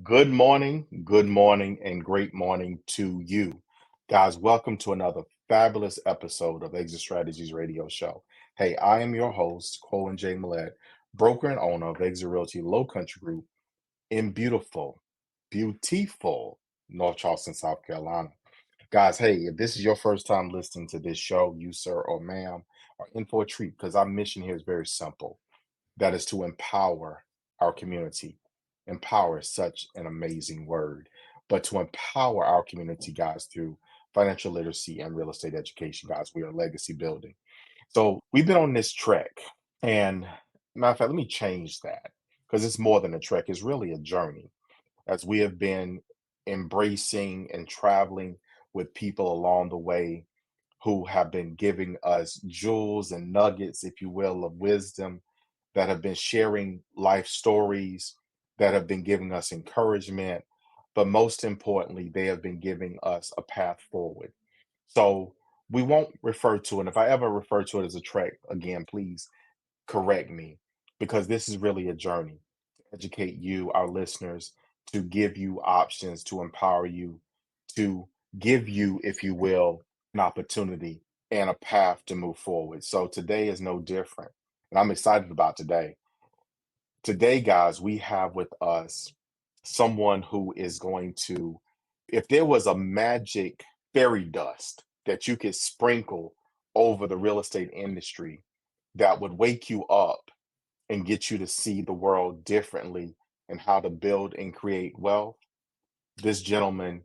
good morning, and great morning to you. Guys, welcome to another fabulous episode of Exit Strategies Radio Show. Hey, I am your host, Colin J. Millett, broker and owner of Exit Realty Low Country Group in beautiful North Charleston, South Carolina. Guys, hey, if this is your first time listening to this show, you, sir, or ma'am, are in for a treat because our mission here is very simple. That is to empower our community. Empower is such an amazing word, but to empower our community, guys, through financial literacy and real estate education, guys, we are legacy building. So we've been on this trek, and matter of fact, let me change that because it's more than a trek, it's really a journey as we have been embracing and traveling with people along the way who have been giving us jewels and nuggets, if you will, of wisdom, that have been sharing life stories, that have been giving us encouragement, but most importantly, they have been giving us a path forward. So we won't refer to, and if I ever refer to it as a trek again, please correct me, because this is really a journey to educate you, our listeners, to give you options, to empower you, to give you, if you will, an opportunity and a path to move forward. So today is no different. And I'm excited about today. Today, guys, we have with us someone who is going to, if there was a magic fairy dust that you could sprinkle over the real estate industry that would wake you up and get you to see the world differently and how to build and create wealth, this gentleman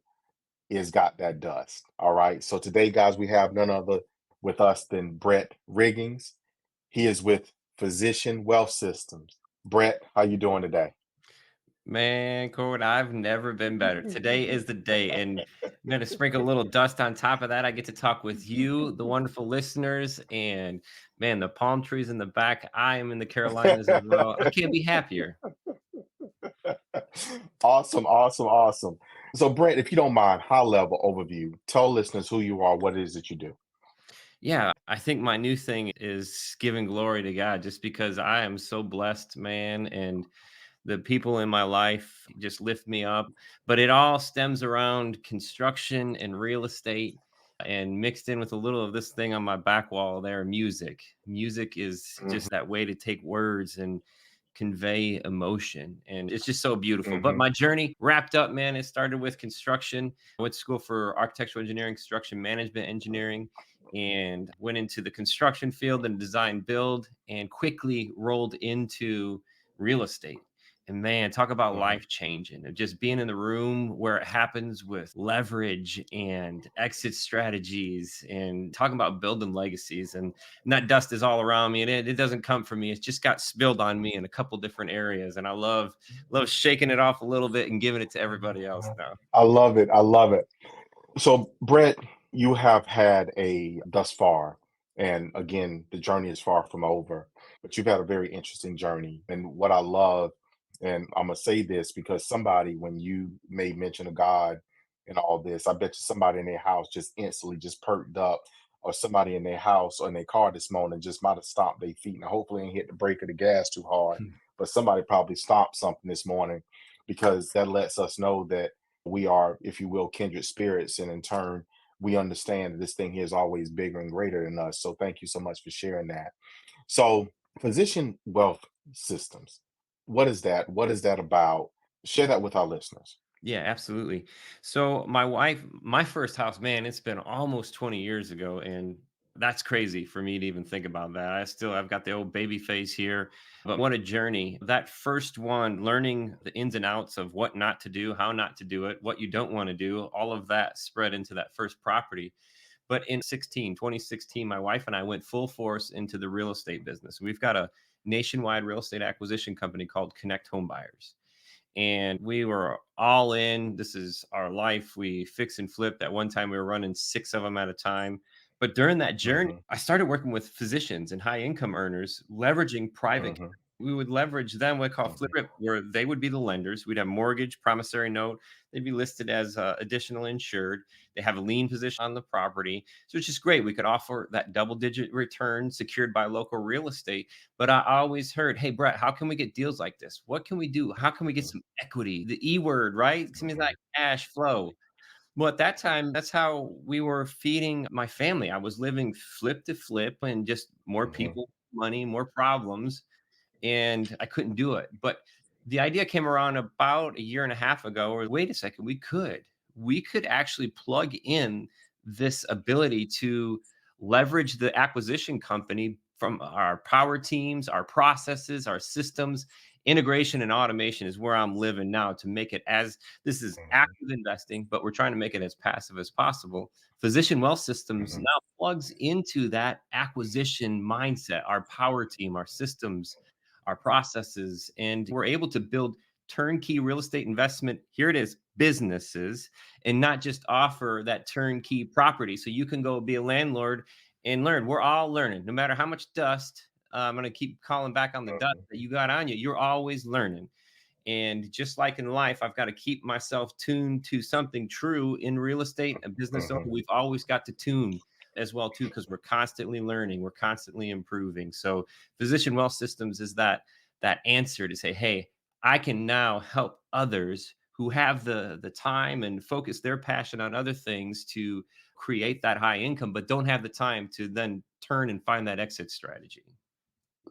is got that dust. All right. So today, guys, we have none other with us than Brett Riggins. He is with Physician Wealth Systems. Brett, how you doing today? Man, Cord, I've never been better. Today is the day, and I'm gonna sprinkle a little dust on top of that. I get to talk with you, the wonderful listeners, and man, the palm trees in the back. I am in the Carolinas as well. I can't be happier. Awesome, awesome, awesome. So, Brett, if you don't mind, high level overview, tell listeners who you are, what it is that you do. Yeah, I think my new thing is giving glory to God just because I am so blessed, man, and the people in my life just lift me up. But it all stems around construction and real estate and mixed in with a little of this thing on my back wall there, music. Music is Hmm. just that way to take words and convey emotion. And it's just so beautiful. But Hmm. my journey wrapped up, man. It started with construction. I went to school for architectural engineering, construction management engineering, and went into the construction field and design build and quickly rolled into real estate. And man, talk about Hmm. life changing of just being in the room where it happens with leverage and exit strategies and talking about building legacies. And that dust is all around me and it doesn't come from me. It's just got spilled on me in a couple different areas. And I love shaking it off a little bit and giving it to everybody else now. I love it. I love it. So, Brett, you have had a thus far, and again, the journey is far from over, but you've had a very interesting journey. And what I love, and I'm gonna say this because somebody, when you made mention of God and all this, I bet you somebody in their house just instantly just perked up, or somebody in their house or in their car this morning just might have stomped their feet. Now, hopefully, ain't hit the brake or the gas too hard, but somebody probably stomped something this morning because that lets us know that we are, if you will, kindred spirits, and in turn, we understand that this thing here is always bigger and greater than us. So thank you so much for sharing that. So, physician wealth systems, what is that? What is that about? Share that with our listeners. Yeah, absolutely. So my wife, my first house, man, it's been almost 20 years ago, and that's crazy for me to even think about that. I've got the old baby face here, but what a journey. That first one, learning the ins and outs of what not to do, how not to do it, what you don't want to do, all of that spread into that first property. But in 2016, my wife and I went full force into the real estate business. We've got a nationwide real estate acquisition company called Connect Home Buyers, and we were all in. This is our life. We fix and flip. At one time, we were running six of them at a time. But during that journey, Hmm. I started working with physicians and high income earners, leveraging private Hmm. We would leverage them, what we call flip Mhm, it, where they would be the lenders. We'd have mortgage, promissory note. They'd be listed as additional insured. They have a lien position on the property. So it's just great. We could offer that double digit return secured by local real estate. But I always heard, hey, Brett, how can we get deals like this? What can we do? How can we get mhm, some equity? The E word, right? Some of that cash flow. Well, at that time, that's how we were feeding my family. I was living flip to flip and just more mhm, people, money, more problems, and I couldn't do it. But the idea came around about a year and a half ago, or wait a second, we could actually plug in this ability to leverage the acquisition company from our power teams, our processes, our systems. Integration and automation is where I'm living now to make it as this is mhm, active investing, but we're trying to make it as passive as possible. Physician Wealth Systems mhm. now plugs into that acquisition mindset, our power team, our systems, our processes, and we're able to build turnkey real estate investment. Here it is, businesses, and not just offer that turnkey property. So you can go be a landlord and learn. We're all learning, no matter how much dust. I'm going to keep calling back on the dust Mhm, that you got on you. You're always learning. And just like in life, I've got to keep myself tuned to something true in real estate. A business owner, mhm. we've always got to tune as well too, because we're constantly learning, we're constantly improving. So physician wealth systems is that answer to say, hey, I can now help others who have the time and focus their passion on other things to create that high income, but don't have the time to then turn and find that exit strategy.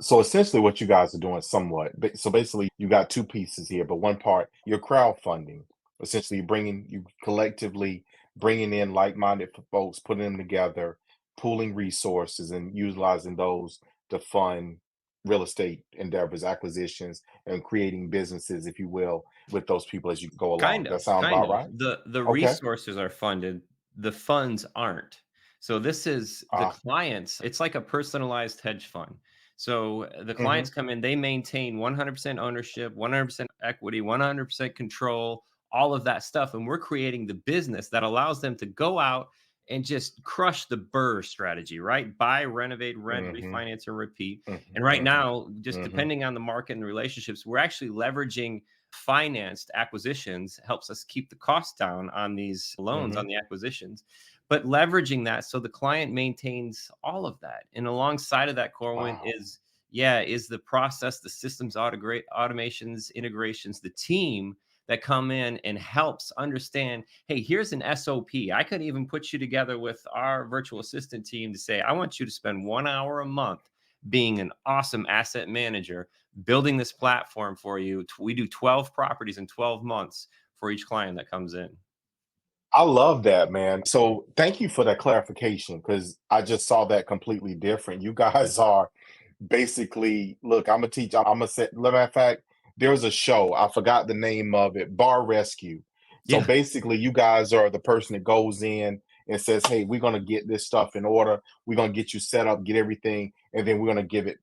So essentially, what you guys are doing, somewhat. So basically, you got two pieces here, but one part, you're crowdfunding. Essentially, you collectively bringing in like-minded folks, putting them together, pooling resources, and utilizing those to fund real estate endeavors, acquisitions, and creating businesses, if you will, with those people as you go along. Kind That of, sound kind about of. right? The Okay. resources are funded, the funds aren't. So this is the Ah. clients, it's like a personalized hedge fund. So the Hmm. clients come in, they maintain 100% ownership, 100% equity, 100% control, all of that stuff, and we're creating the business that allows them to go out and just crush the BRRRR strategy, right? Buy, renovate, rent, Hmm. refinance, and repeat. Hmm. And right Hmm. now, just Hmm. depending on the market and the relationships, we're actually leveraging financed acquisitions helps us keep the cost down on these loans on Hmm. the acquisitions, but leveraging that so the client maintains all of that. And alongside of that, Corwin, Wow. is the process, the systems, automations, integrations, the team that come in and helps understand, hey, here's an SOP. I could even put you together with our virtual assistant team to say, I want you to spend 1 hour a month being an awesome asset manager building this platform for you. We do 12 properties in 12 months for each client that comes in. I love that, man. So thank you for that clarification because I just saw that completely different. You guys are basically, look, I'm a teacher. I'm a set. Matter of fact, there's a show. I forgot the name of it. Bar Rescue. So Yeah. basically, you guys are the person that goes in and says, "Hey, we're gonna get this stuff in order. We're gonna get you set up, get everything, and then we're gonna give it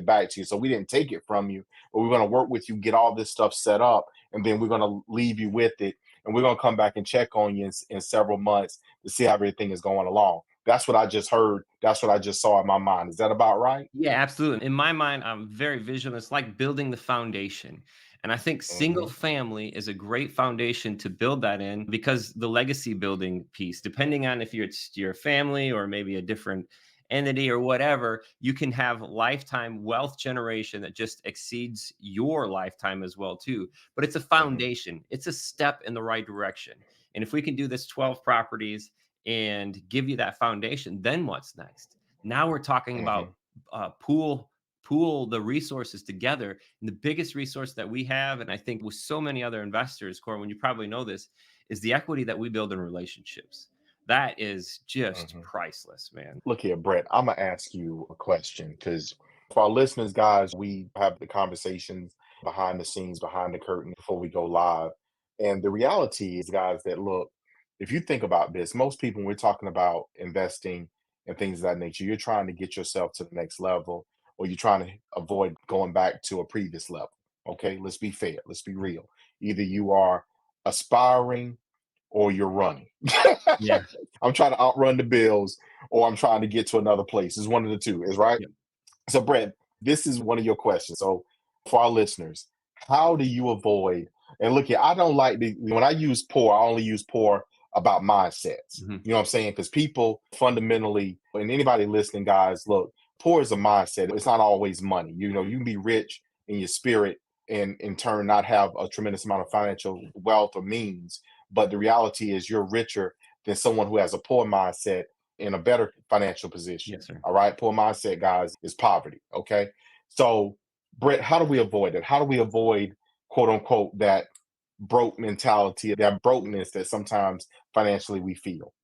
back to you." So we didn't take it from you, but we're gonna work with you, get all this stuff set up, and then we're gonna leave you with it, and we're gonna come back and check on you in several months to see how everything is going along. That's what I just heard. That's what I just saw in my mind. Is that about right? Yeah, absolutely. In my mind, I'm very visual. It's like building the foundation. And I think single Mhm, family is a great foundation to build that in because the legacy building piece, depending on if it's your family or maybe a different entity or whatever, you can have lifetime wealth generation that just exceeds your lifetime as well too. But it's a mhm, foundation. It's a step in the right direction. And if we can do this 12 properties and give you that foundation, then what's next? Now we're talking about mhm. uh, pool pool the resources together. And the biggest resource that we have, and I think with so many other investors, Corwin, you probably know this, is the equity that we build in relationships. That is just Mhm. priceless, man. Look here, Brett, I'm gonna ask you a question because for our listeners, guys, we have the conversations behind the scenes, behind the curtain before we go live. And the reality is, guys, that look, if you think about this, most people, when we're talking about investing and things of that nature, you're trying to get yourself to the next level or you're trying to avoid going back to a previous level. Okay, let's be fair, let's be real. Either you are aspiring or you're running. Yeah. I'm trying to outrun the bills or I'm trying to get to another place. It's one of the two, is right. Yeah. So, Brett, This is one of your questions. So for our listeners, how do you avoid, and look here, I don't like when I use poor, I only use poor about mindsets. Mhm. You know what I'm saying? Because people fundamentally, and anybody listening, guys, look, poor is a mindset. It's not always money. You know, you can be rich in your spirit and in turn not have a tremendous amount of financial wealth or means. But the reality is you're richer than someone who has a poor mindset in a better financial position. Yes, sir. All right. Poor mindset, guys, is poverty. Okay. So, Brett, how do we avoid it? How do we avoid, quote unquote, that broke mentality, that brokenness that sometimes financially we feel?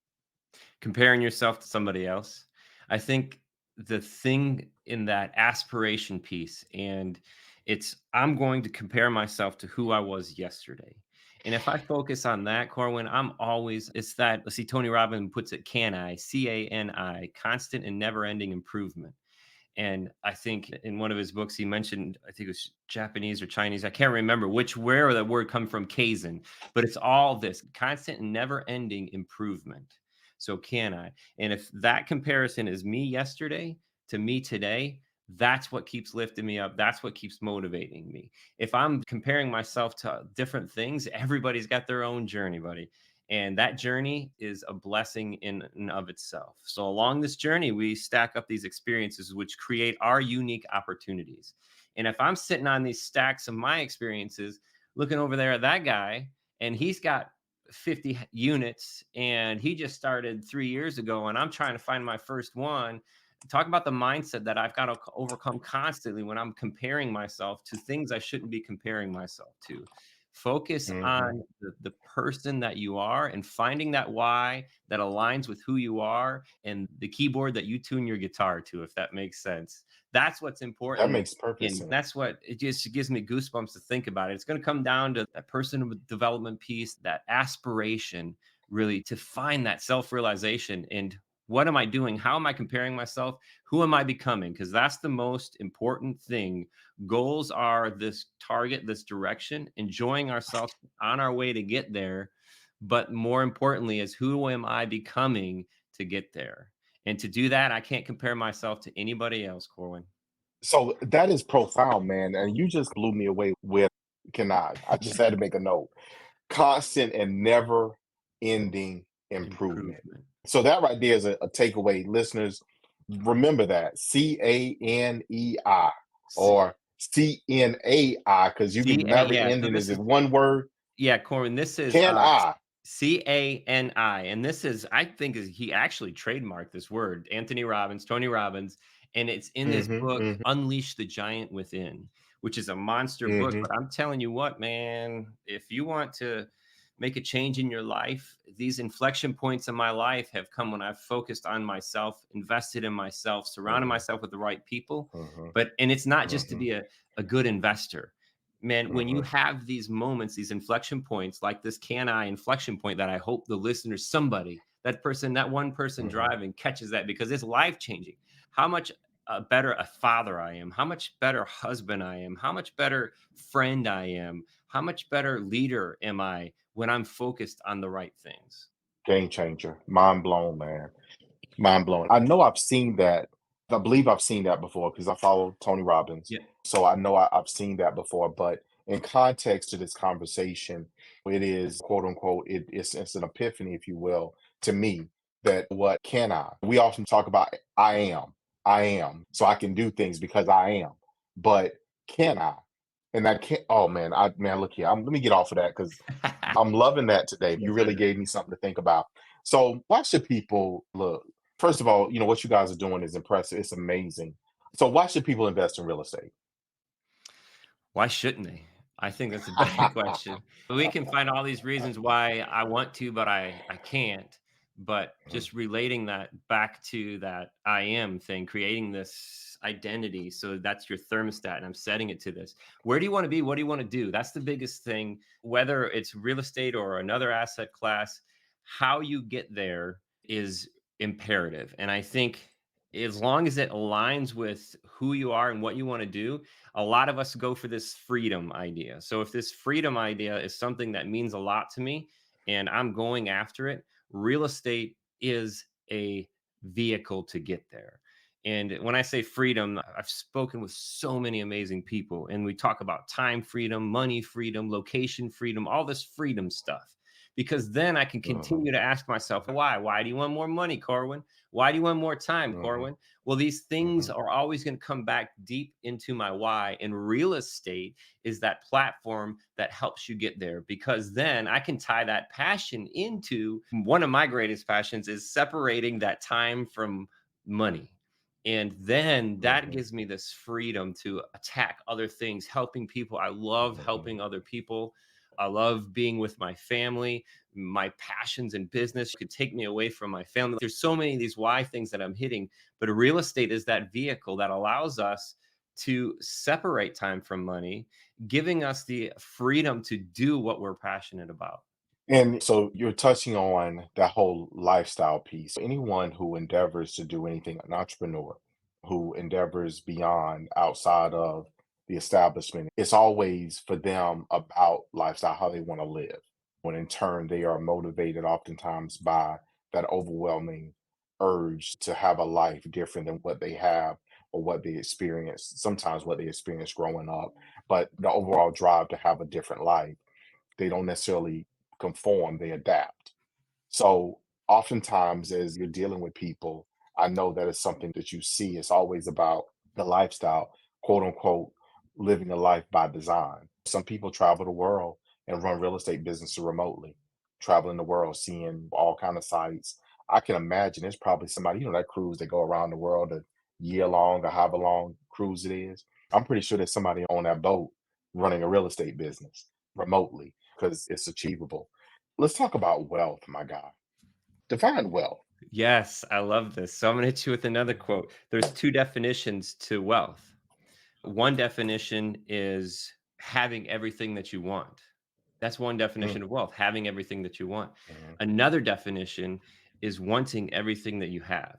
Comparing yourself to somebody else. I think the thing in that aspiration piece, and it's I'm going to compare myself to who I was yesterday. And if I focus on that, Corwin, I'm always, it's that, let's see, Tony Robbins puts it, CANI, constant and never ending improvement. And I think in one of his books, he mentioned, I think it was Japanese or Chinese. I can't remember where that word come from, Kaizen, but it's all this constant and never ending improvement. So can I? And if that comparison is me yesterday to me today, that's what keeps lifting me up. That's what keeps motivating me. If I'm comparing myself to different things, everybody's got their own journey, buddy. And that journey is a blessing in and of itself. So along this journey, we stack up these experiences which create our unique opportunities. And if I'm sitting on these stacks of my experiences, looking over there at that guy, and he's got 50 units and he just started 3 years ago, and I'm trying to find my first one. Talk about the mindset that I've got to overcome constantly when I'm comparing myself to things I shouldn't be comparing myself to. Focus Hmm. on the person that you are and finding that why that aligns with who you are and the keyboard that you tune your guitar to, if that makes sense. That's what's That important. makes perfect And sense. that's what it just gives me goosebumps to think about it. It's going to come down to that personal development piece, that aspiration, really to find that self realization. And what am I doing? How am I comparing myself? Who am I becoming? Because that's the most important thing. Goals are this target, this direction, enjoying ourselves on our way to get there. But more importantly, is who am I becoming to get there? And to do that, I can't compare myself to anybody else, Corwin. So that is profound, man. And you just blew me away with, can I just had to make a note. Constant and never ending improvement. Improvement. So that right there is a takeaway. Listeners, remember that CANEI C or CNAI, because you can CA, never yeah. So ending. this Is it is, one word? yeah, Corwin, this is, Can I? CANI, and this is, I think, is he actually trademarked this word, Anthony Robbins, Tony Robbins, and it's in this Hmm. book, Hmm. Unleash the Giant Within, which is a monster book. Hmm. But I'm telling you what, man, if you want to make a change in your life, these inflection points in my life have come when I've focused on myself, invested in myself, surrounded Hmm. myself with the right people. Hmm. But and it's not just to Hmm. be a good investor. Man, when you Hmm. have these moments, these inflection points, like this can I inflection point that I hope the listeners, somebody, that person, that one person Hmm. driving catches that because it's life changing. How much better a father I am, how much better husband I am, how much better friend I am, how much better leader am I when I'm focused on the right things. Game changer. Mind blown, man. Mind blowing. I know I've seen that. I believe I've seen that before because I follow Tony Robbins. Yeah. So I know I've seen that before. But in context to this conversation, it is quote unquote, it's an epiphany, if you will, to me that what can I? We often talk about I am, I am. So I can do things because I am. But can I? And that can't, oh man, look here. Let me get off of that because I'm loving that today. You Yes, really sir. gave me something to think about. So why should people look? First of all, what you guys are doing is impressive. It's amazing. So why should people invest in real estate? Why shouldn't they? I think that's a better question. We can find all these reasons why I want to, but I can't. But Mhm, just relating that back to that I am thing, creating this identity. So that's your thermostat, and I'm setting it to this. Where do you want to be? What do you want to do? That's the biggest thing, whether it's real estate or another asset class. How you get there is imperative. And I think as long as it aligns with who you are and what you want to do, a lot of us go for this freedom idea. So if this freedom idea is something that means a lot to me and I'm going after it, real estate is a vehicle to get there. And when I say freedom, I've spoken with so many amazing people, and we talk about time freedom, money freedom, location freedom, all this freedom stuff. Because then I can Mhm, continue to ask myself, why? Why do you want more money, Corwin? Why do you want more time, mhm, Corwin? Well, these things mhm, are always going to come back deep into my why. And real estate is that platform that helps you get there, because then I can tie that passion into one of my greatest passions is separating that time from money. And then that mhm, gives me this freedom to attack other things, helping people. I love mhm. helping other people. I love being with my family. My passions in business could take me away from my family. There's so many of these why things that I'm hitting, but real estate is that vehicle that allows us to separate time from money, giving us the freedom to do what we're passionate about. And so you're touching on that whole lifestyle piece. Anyone who endeavors to do anything, an entrepreneur who endeavors beyond outside of the establishment, it's always for them about lifestyle, how they want to live. When in turn, they are motivated oftentimes by that overwhelming urge to have a life different than what they have or what they experienced, sometimes what they experienced growing up, but the overall drive to have a different life. They don't necessarily conform, they adapt. So oftentimes, as you're dealing with people, I know that it's something that you see. It's always about the lifestyle, quote unquote, living a life by design. Some people travel the world and run real estate businesses remotely, traveling the world, seeing all kind of sites. I can imagine there's probably somebody, that cruise that go around the world a year long or however long cruise it is. I'm pretty sure there's somebody on that boat running a real estate business remotely because it's achievable. Let's talk about wealth, my guy. Define wealth. Yes, I love this. So I'm going to hit you with another quote. There's two definitions to wealth. One definition is having everything that you want. That's one Mm, definition of wealth, having everything that you want. mhm. Another definition is wanting everything that you have.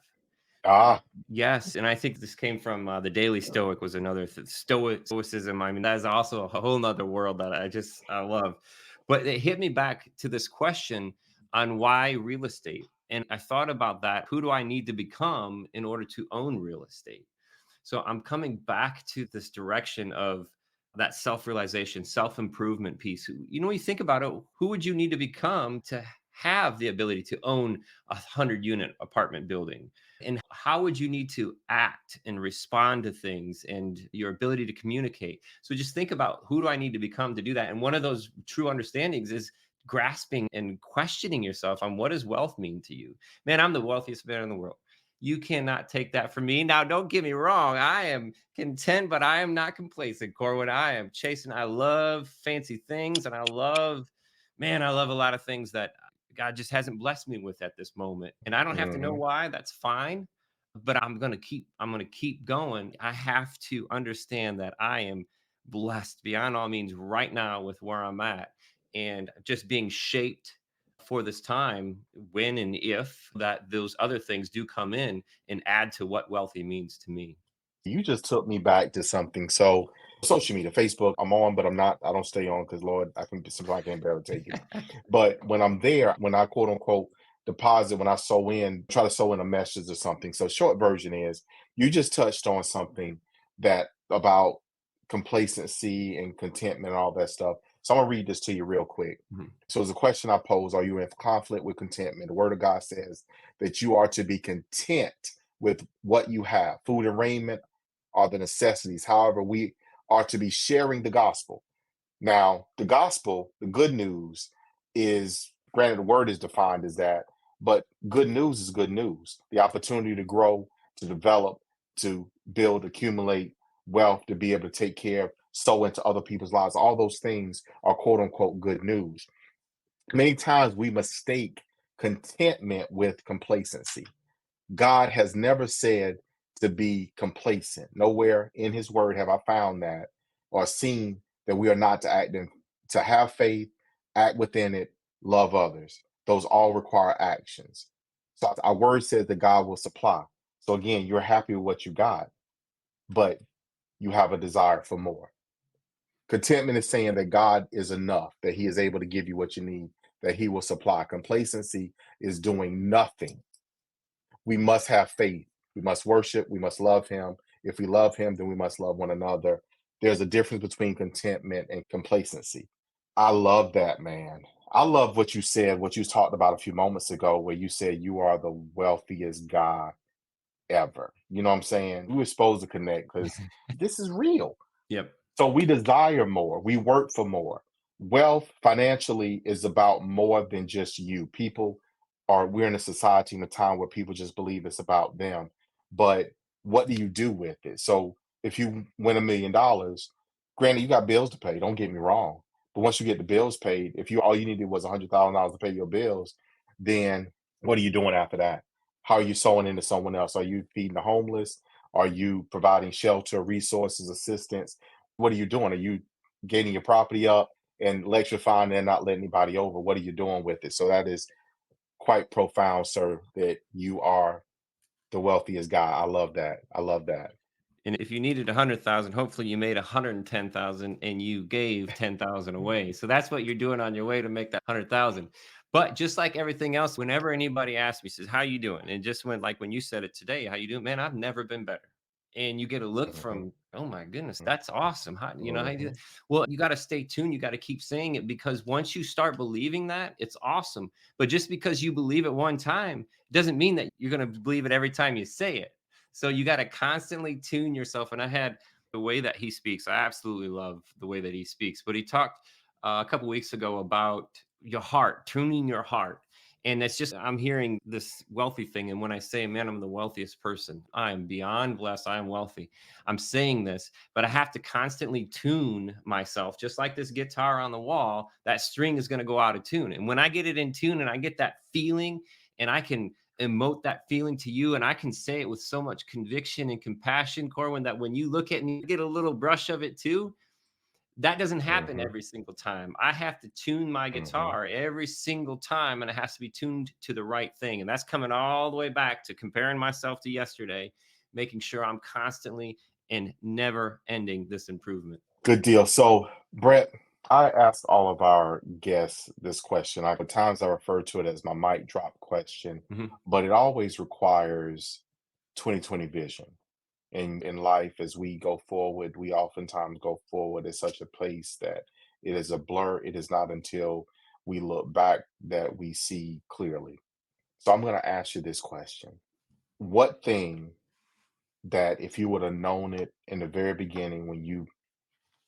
Ah, Yes, and I think this came from the Daily Stoic was another stoicism. I mean, that is also a whole nother world that I love. But it hit me back to this question on why real estate. And I thought about that. Who do I need to become in order to own real estate? So I'm coming back to this direction of that self-realization, self-improvement piece. When you think about it, who would you need to become to have the ability to own 100-unit apartment building? And how would you need to act and respond to things and your ability to communicate? So just think about, who do I need to become to do that? And one of those true understandings is grasping and questioning yourself on, what does wealth mean to you? Man, I'm the wealthiest man in the world. You cannot take that from me. Now, don't get me wrong. I am content, but I am not complacent, Corwin. I am chasing. I love fancy things, and I love a lot of things that God just hasn't blessed me with at this moment. And I don't have to know mhm. why. That's fine. But I'm gonna keep going. I have to understand that I am blessed beyond all means right now with where I'm at, and just being shaped for this time, when and if that those other things do come in and add to what wealthy means to me. You just took me back to something. So, social media, Facebook, I'm on, but I don't stay on because Lord, sometimes I can't barely take it. But when I'm there, when I quote unquote deposit, when I sew in, try to sew in a message or something. So, short version is you just touched on something that about complacency and contentment and all that stuff. So, I'm gonna read this to you real quick. Mhm. So, it's a question I pose: are you in conflict with contentment? The Word of God says that you are to be content with what you have, food and raiment are the necessities. However, we are to be sharing the gospel. Now, the gospel, the good news is, granted, the word is defined as that, but good news is good news. The opportunity to grow, to develop, to build, accumulate wealth, to be able to take care, sow into other people's lives, all those things are quote unquote good news. Many times we mistake contentment with complacency. God has never said to be complacent. Nowhere in his word have I found that or seen that we are not to act in, to have faith, act within it, love others. Those all require actions. So our word says that God will supply. So again, you're happy with what you got, but you have a desire for more. Contentment is saying that God is enough, that he is able to give you what you need, that he will supply. Complacency is doing nothing. We must have faith. We must worship, we must love him. If we love him, then we must love one another. There's a difference between contentment and complacency. I love that, man. I love what you said, what you talked about a few moments ago, where you said you are the wealthiest guy ever. You know what I'm saying? We were supposed to connect because this is real. Yep. So we desire more, we work for more. Wealth financially is about more than just you. We're in a society in a time where people just believe it's about them. But what do you do with it? So if you win $1 million, granted, you got bills to pay, don't get me wrong. But once you get the bills paid, if you all you needed was $100,000 to pay your bills, then what are you doing after that? How are you sewing into someone else? Are you feeding the homeless? Are you providing shelter, resources, assistance? What are you doing? Are you getting your property up and electrifying and not letting anybody over? What are you doing with it? So that is quite profound, sir, that you are the wealthiest guy. I love that. I love that. And if you needed 100,000, hopefully you made 110,000 and you gave 10,000 away. So that's what you're doing on your way to make that 100,000. But just like everything else, whenever anybody asks me, says, "How you doing?" And just when, like when you said it today, "How you doing?" Man, I've never been better. And you get a look Mhm, from, "Oh my goodness, that's awesome. How you do mhm, that?" Well, you got to stay tuned. You got to keep saying it, because once you start believing that, it's awesome. But just because you believe it one time doesn't mean that you're going to believe it every time you say it. So you got to constantly tune yourself. And I had the way that he speaks. I absolutely love the way that he speaks. But he talked a couple weeks ago about your heart, tuning your heart. And it's just, I'm hearing this wealthy thing. And when I say, man, I'm the wealthiest person, I am beyond blessed. I am wealthy. I'm saying this, but I have to constantly tune myself, just like this guitar on the wall. That string is going to go out of tune. And when I get it in tune and I get that feeling, and I can emote that feeling to you, and I can say it with so much conviction and compassion, Corwin, that when you look at me, you get a little brush of it too. That doesn't happen mhm, every single time. I have to tune my mhm. guitar every single time, and it has to be tuned to the right thing. And that's coming all the way back to comparing myself to yesterday, making sure I'm constantly and never ending this improvement. Good deal. So, Brett, I asked all of our guests this question. At times I refer to it as my mic drop question, Mhm. but it always requires 2020 vision. In life, as we go forward, we oftentimes go forward at such a pace that it is a blur. It is not until we look back that we see clearly. So I'm going to ask you this question. What thing that if you would have known it in the very beginning when you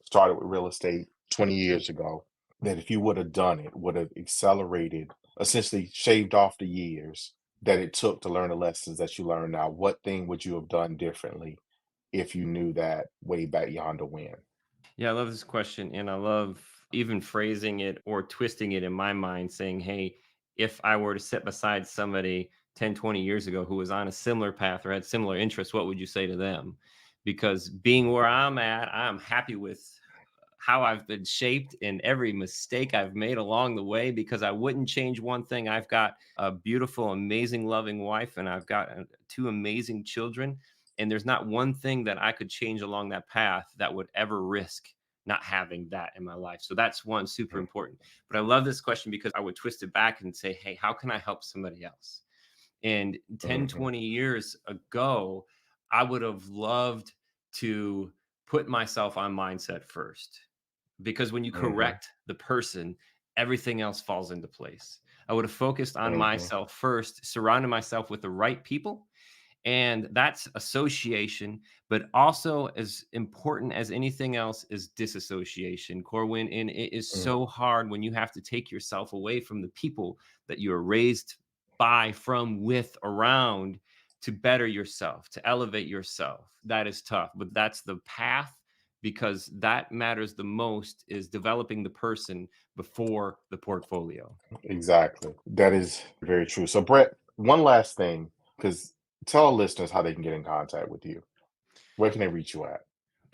started with real estate 20 years ago, that if you would have done it, would have accelerated, essentially shaved off the years that it took to learn the lessons that you learn now, what thing would you have done differently if you knew that way back yonder when? Yeah, I love this question. And I love even phrasing it or twisting it in my mind, saying, hey, if I were to sit beside somebody 10, 20 years ago who was on a similar path or had similar interests, what would you say to them? Because being where I'm at, I'm happy with how I've been shaped and every mistake I've made along the way, because I wouldn't change one thing. I've got a beautiful, amazing, loving wife, and I've got two amazing children. And there's not one thing that I could change along that path that would ever risk not having that in my life. So that's one super important. But I love this question because I would twist it back and say, hey, how can I help somebody else? And 10, Mhm, 20 years ago, I would have loved to put myself on mindset first, because when you mhm, correct the person, everything else falls into place. I would have focused on mhm, myself first, surrounded myself with the right people, and that's association. But also, as important as anything else, is disassociation, Corwin. And it is mhm. so hard when you have to take yourself away from the people that you were raised by, from, with, around, to better yourself, to elevate yourself. That is tough, but that's the path, because that matters the most, is developing the person before the portfolio. Exactly. That is very true. So, Brett, one last thing, because tell our listeners how they can get in contact with you. Where can they reach you at?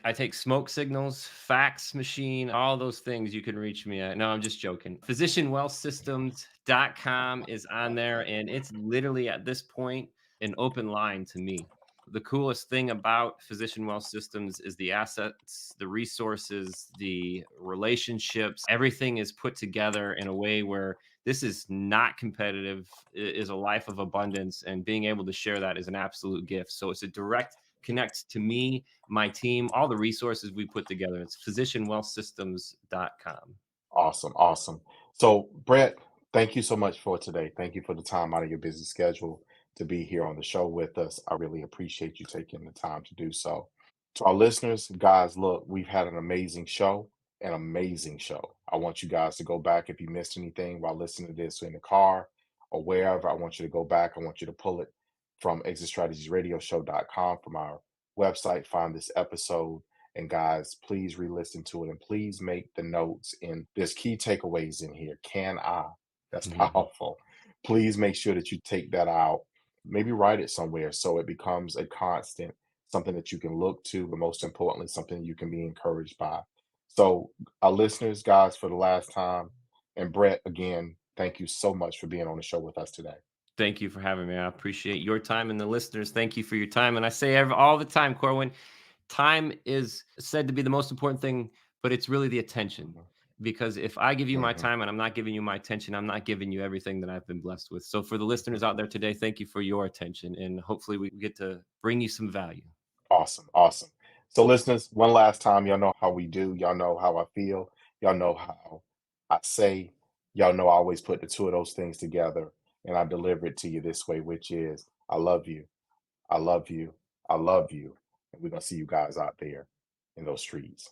I take smoke signals, fax machine, all those things you can reach me at. No, I'm just joking. Physicianwealthsystems.com is on there, and it's literally at this point an open line to me. the coolest thing about Physician Wealth Systems is the assets, the resources, the relationships. Everything is put together in a way where this is not competitive, is a life of abundance, and being able to share that is an absolute gift. So it's a direct connect to me, my team, all the resources we put together. It's physicianwealthsystems.com. Awesome, awesome. So, Brett, thank you so much for today. Thank you for the time out of your busy schedule to be here on the show with us. I really appreciate you taking the time to do so. To our listeners, guys, look, we've had an amazing show. I want you guys to go back if you missed anything while listening to this in the car or wherever. I want you to go back. I want you to pull it from exitstrategiesradioshow.com from our website, find this episode. And guys, please re-listen to it and please make the notes. And there's key takeaways in here. Can I? That's powerful. Please make sure that you take that out. Maybe write it somewhere so it becomes a constant, something that you can look to, but most importantly, something you can be encouraged by. So, our listeners, guys, for the last time, and Brett, again, thank you so much for being on the show with us today. Thank you for having me. I appreciate your time, and the listeners, thank you for your time. And I say all the time, Corwin, time is said to be the most important thing, but it's really the attention. Mhm, Because if I give you my mhm. time and I'm not giving you my attention, I'm not giving you everything that I've been blessed with. So for the listeners out there today, thank you for your attention, and hopefully we get to bring you some value. Awesome, awesome. So, listeners, one last time, y'all know how we do. Y'all know how I feel. Y'all know how I say. Y'all know I always put the two of those things together and I deliver it to you this way, which is I love you. I love you. I love you. And we're going to see you guys out there in those streets.